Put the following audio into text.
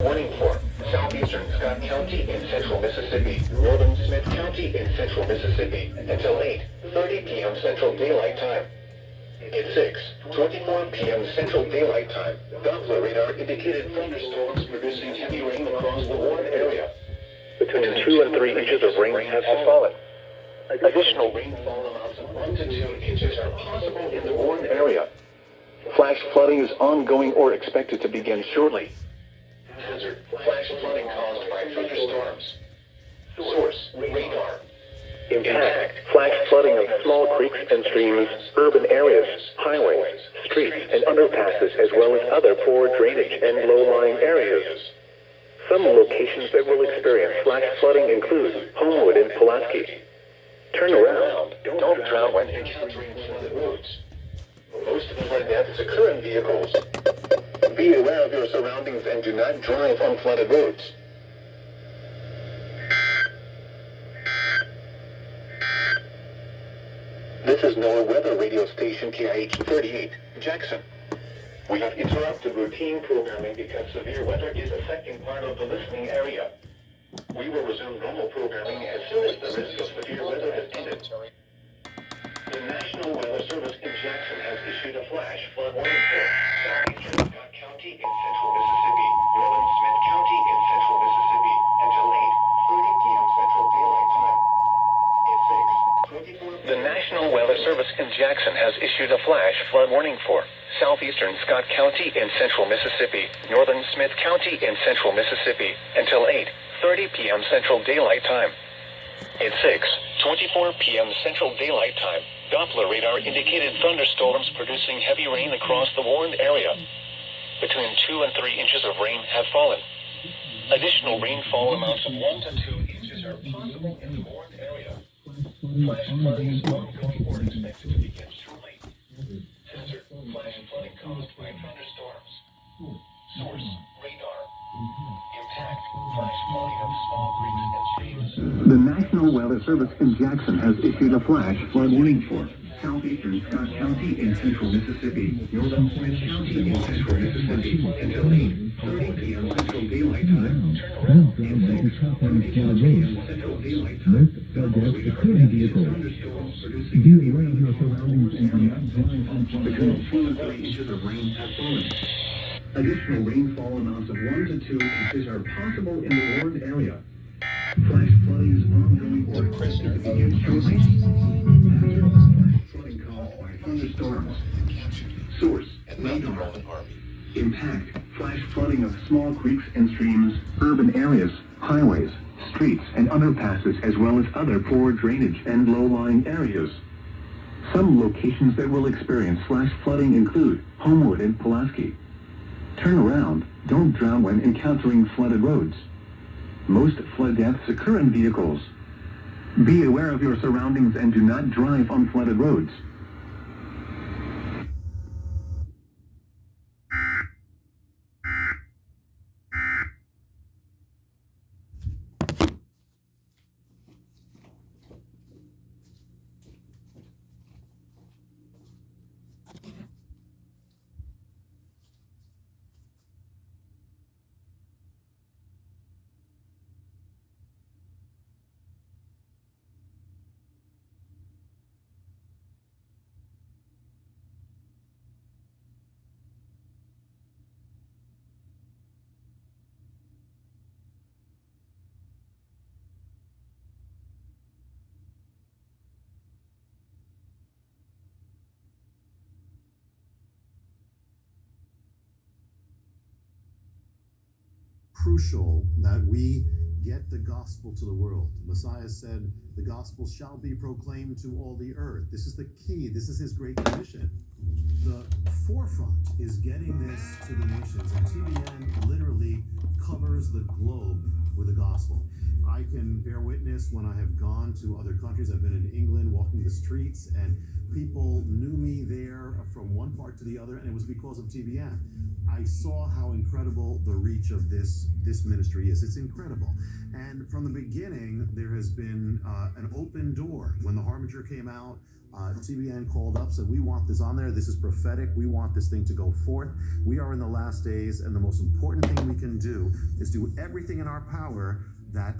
Warning for southeastern Scott County in central Mississippi, northern Smith County in central Mississippi, until 8:30 p.m. Central Daylight Time. At 6:24 p.m. Central Daylight Time, Doppler radar indicated thunderstorms producing heavy rain across the warned area. Between 2 and 3 inches of rain have fallen. Additional rainfall amounts of 1 to 2 inches are possible in the warned area. Flash flooding is ongoing or expected to begin shortly. Hazard: flash flooding caused by thunderstorms. Source: radar. Impact: flash flooding of small creeks and streams, urban areas, highways, streets, and underpasses, as well as other poor drainage and low-lying areas. Some locations that will experience flash flooding include Homewood and Pulaski. Turn around. Don't drown when encountering flooded roads. Most flood deaths occur in vehicles. Be aware of your surroundings and do not drive on flooded roads. This is NOAA weather radio station KIH38, Jackson. We have interrupted routine programming because severe weather is affecting part of the listening area. We will resume normal programming as soon as the risk of severe weather has ended. The National Weather Service in Jackson has issued a flash flood warning for southeastern Scott County in central Mississippi, northern Smith County in central Mississippi, until 8:30 p.m. Central Daylight Time. At 6:24. The National Weather Service in Jackson has issued a flash flood warning for southeastern Scott County in central Mississippi, northern Smith County in central Mississippi, until 8:30 p.m. Central Daylight Time. At 6:24 p.m. Central Daylight Time, Doppler radar indicated thunderstorms producing heavy rain across the warned area. Between 2 and 3 inches of rain have fallen. Additional rainfall amounts of 1 to 2 inches are possible in the warned area. Flash flooding is ongoing or expected to begin shortly. Hazard: flash flooding caused by thunderstorms. Source: radar. Impact: flash flooding of small creeks and streams. The National Weather Service in Jackson has issued a flash flood warning for southeastern Scott County in central Mississippi, northern Smith County in central Mississippi, until 8:30 p.m. Central Daylight Time. Turn around in 6:30 p.m. Central Daylight Time. Security vehicles. Be aware of your surroundings and do not drive on Between 2 and 3 inches of rain have fallen. Additional rainfall amounts of 1 to 2 inches are possible in the warned area. Flash flooding is ongoing or expected to begin shortly. Hazard: flash flooding caused by thunderstorms. Source: radar. Impact: flash flooding of small creeks and streams, urban areas, highways, streets, and underpasses, as well as other poor drainage and low-lying areas. Some locations that will experience flash flooding include Homewood and Pulaski. Turn around. Don't drown when encountering flooded roads. Most flood deaths occur in vehicles. Be aware of your surroundings and do not drive on flooded roads. Crucial that we get the gospel to the world. Messiah said, the gospel shall be proclaimed to all the earth. This is the key. This is his great commission. The forefront is getting this to the nations, and TBN literally covers the globe with the gospel. I can bear witness when I have gone to other countries. I've been in England walking the streets, and people knew me there from one part to the other, and it was because of TBN. I saw how incredible the reach of this ministry is. It's incredible. And from the beginning, there has been an open door. When the Harbinger came out, TBN called up, said, we want this on there. This is prophetic. We want this thing to go forth. We are in the last days, and the most important thing we can do is do everything in our power that